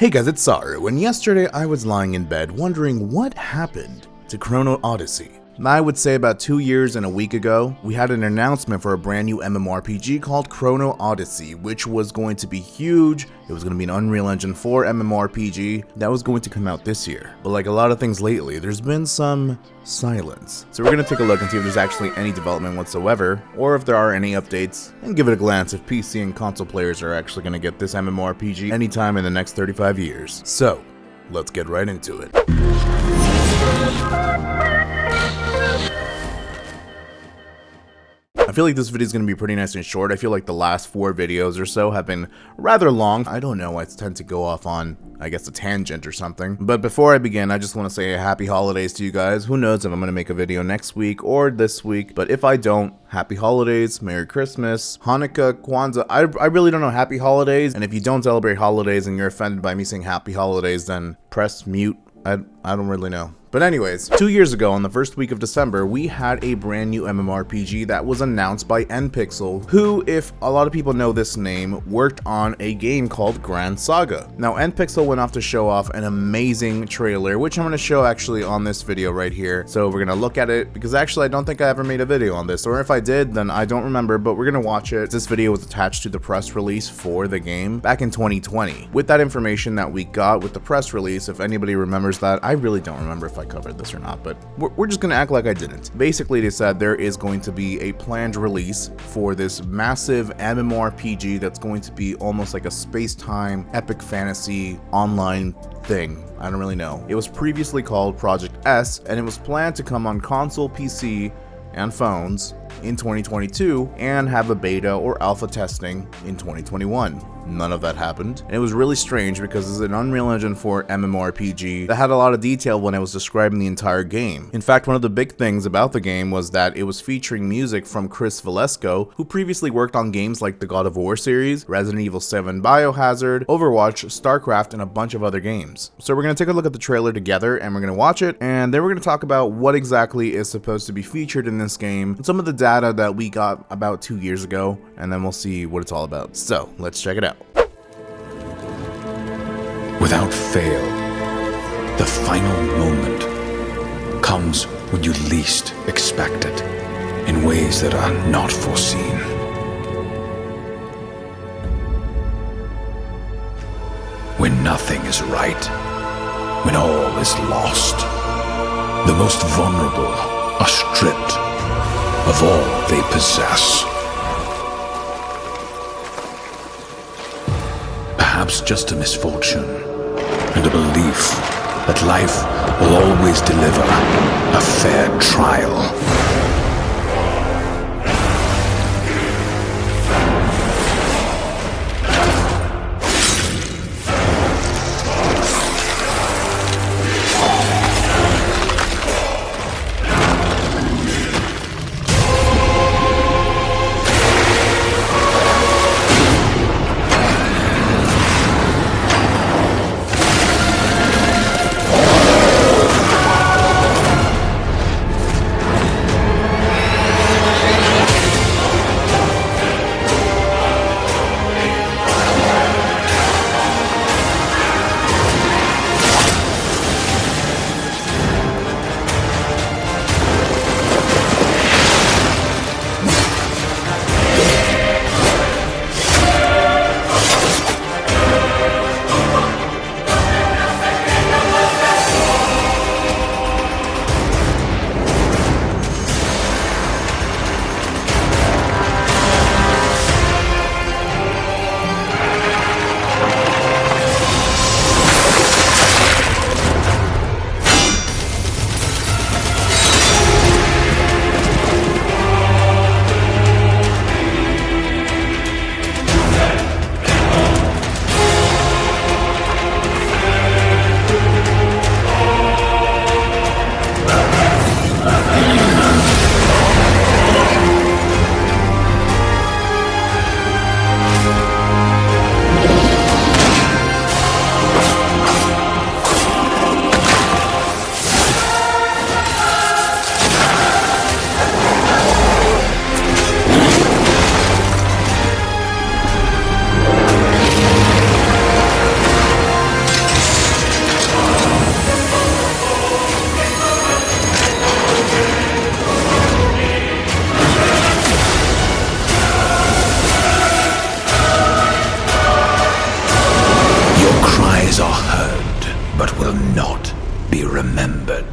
Hey guys, it's Saru, and yesterday I was lying in bed wondering what happened to Chrono Odyssey. I would say about 2 years and a week ago, we had an announcement for a brand new MMORPG called Chrono Odyssey, which was going to be huge. It was going to be an Unreal Engine 4 MMORPG that was going to come out this year. But like a lot of things lately, there's been some silence. So we're going to take a look and see if there's actually any development whatsoever, or if there are any updates, and give it a glance if PC and console players are actually going to get this MMORPG anytime in the next 35 years. So, let's get right into it. I feel like this video is going to be pretty nice and short. I feel like the last 4 videos or so have been rather long. I don't know, I tend to go off on, I guess, a tangent or something. But before I begin, I just want to say happy holidays to you guys. Who knows if I'm going to make a video next week or this week, but if I don't, happy holidays, Merry Christmas, Hanukkah, Kwanzaa. I really don't know, happy holidays. And if you don't celebrate holidays and you're offended by me saying happy holidays, then press mute. I don't really know. But anyways, 2 years ago on the first week of December, we had a brand new MMORPG that was announced by NPixel, who, if a lot of people know this name, worked on a game called Grand Saga. Now, NPixel went off to show off an amazing trailer, which I'm going to show actually on this video right here. So we're going to look at it, because actually I don't think I ever made a video on this, or if I did, then I don't remember, but we're going to watch it. This video was attached to the press release for the game back in 2020. With that information that we got with the press release, if anybody remembers that, I really don't remember if I covered this or not, but we're just gonna act like I didn't. Basically, they said there is going to be a planned release for this massive MMORPG that's going to be almost like a space-time epic fantasy online thing. I don't really know. It was previously called Project S, and it was planned to come on console, PC, and phones in 2022 and have a beta or alpha testing in 2021. None of that happened, and it was really strange because it's an Unreal Engine 4 MMORPG that had a lot of detail when it was describing the entire game. In fact, one of the big things about the game was that it was featuring music from Chris Valesco, who previously worked on games like the God of War series, Resident Evil 7 Biohazard, Overwatch, StarCraft, and a bunch of other games. So we're going to take a look at the trailer together, and we're going to watch it, and then we're going to talk about what exactly is supposed to be featured in this game, and some of the data that we got about 2 years ago, and then we'll see what it's all about. So let's check it out. Without fail, the final moment comes when you least expect it, in ways that are not foreseen. When nothing is right, when all is lost, the most vulnerable are stripped of all they possess. Perhaps just a misfortune, and a belief that life will always deliver a fair trial. but will not be remembered.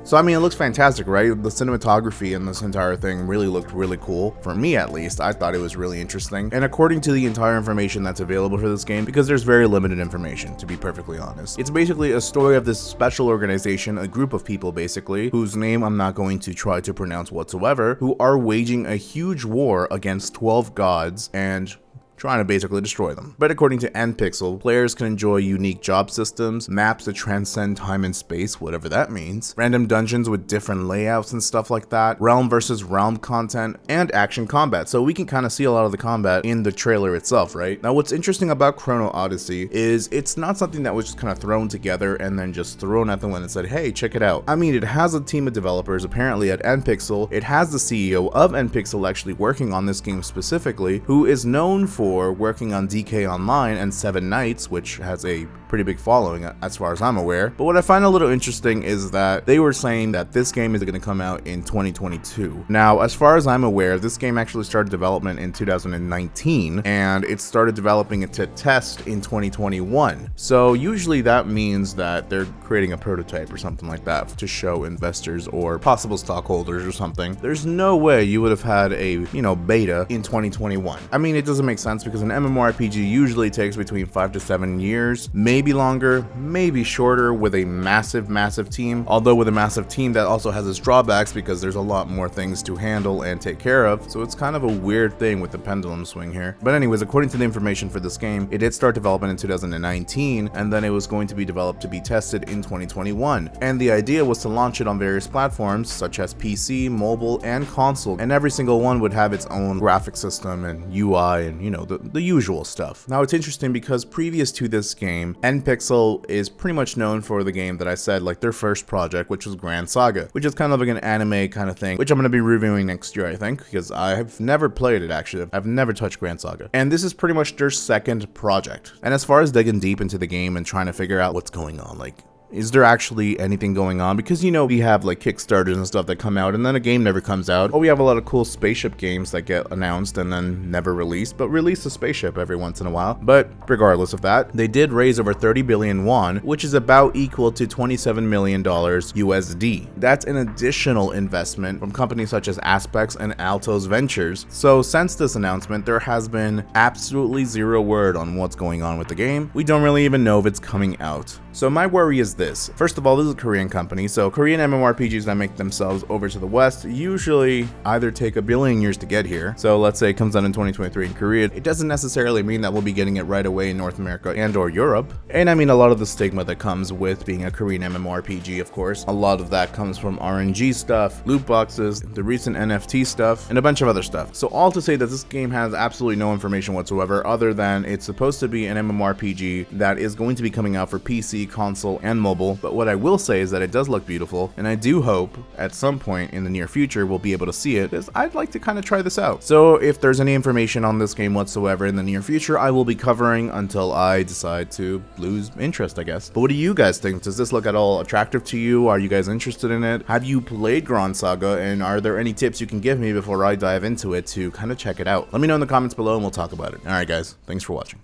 So I mean, it looks fantastic, right? The cinematography in this entire thing really looked really cool. For me at least, I thought it was really interesting. And according to the entire information that's available for this game, because there's very limited information, to be perfectly honest, it's basically a story of this special organization, a group of people basically, whose name I'm not going to try to pronounce whatsoever, who are waging a huge war against 12 gods and trying to basically destroy them. But according to NPixel, players can enjoy unique job systems, maps that transcend time and space, whatever that means, random dungeons with different layouts and stuff like that, realm versus realm content, and action combat. So we can kind of see a lot of the combat in the trailer itself, right? Now what's interesting about Chrono Odyssey is it's not something that was just kind of thrown together and then just thrown at the wind and said, hey, check it out. I mean, it has a team of developers apparently at NPixel. It has the CEO of NPixel actually working on this game specifically, who is known for working on DK Online and Seven Nights, which has a pretty big following as far as I'm aware. But what I find a little interesting is that they were saying that this game is going to come out in 2022. Now, as far as I'm aware, this game actually started development in 2019 and it started developing it to test in 2021. So usually that means that they're creating a prototype or something like that to show investors or possible stockholders or something. There's no way you would have had a, beta in 2021. I mean, it doesn't make sense because an MMORPG usually takes between 5 to 7 years, maybe longer, maybe shorter with a massive team. Although with a massive team, that also has its drawbacks because there's a lot more things to handle and take care of. So it's kind of a weird thing with the pendulum swing here. But anyways, according to the information for this game, it did start development in 2019 and then it was going to be developed to be tested in 2021. And the idea was to launch it on various platforms such as PC, mobile, and console. And every single one would have its own graphic system and UI and, the usual stuff. Now it's interesting because previous to this game, NPixel is pretty much known for the game that I said, like their first project, which was Grand Saga, which is kind of like an anime kind of thing, which I'm going to be reviewing next year, I think, because I have never played it actually. I've never touched Grand Saga. And this is pretty much their second project. And as far as digging deep into the game and trying to figure out what's going on, like, is there actually anything going on? Because, we have like Kickstarters and stuff that come out and then a game never comes out. Or we have a lot of cool spaceship games that get announced and then never released, but release a spaceship every once in a while. But regardless of that, they did raise over 30 billion won, which is about equal to $27 million USD. That's an additional investment from companies such as Aspects and Altos Ventures. So since this announcement, there has been absolutely zero word on what's going on with the game. We don't really even know if it's coming out. So my worry is this. First of all, this is a Korean company, so Korean MMORPGs that make themselves over to the West usually either take a billion years to get here. So let's say it comes out in 2023 in Korea. It doesn't necessarily mean that we'll be getting it right away in North America and or Europe. And I mean, a lot of the stigma that comes with being a Korean MMORPG, of course, a lot of that comes from RNG stuff, loot boxes, the recent NFT stuff, and a bunch of other stuff. So all to say that this game has absolutely no information whatsoever other than it's supposed to be an MMORPG that is going to be coming out for PC, console, and mobile. But what I will say is that it does look beautiful, and I do hope at some point in the near future we'll be able to see it, because I'd like to kind of try this out. So if there's any information on this game whatsoever in the near future, I will be covering until I decide to lose interest, I guess. But what do you guys think? Does this look at all attractive to you? Are you guys interested in it? Have you played Grand Saga, and are there any tips you can give me before I dive into it to kind of check it out? Let me know in the comments below and we'll talk about it. Alright guys, thanks for watching.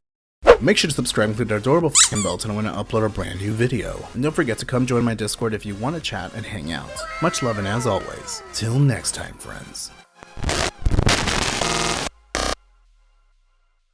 Make sure to subscribe and click that adorable f***ing bell to know when I upload a brand new video. And don't forget to come join my Discord if you want to chat and hang out. Much love and as always, till next time friends.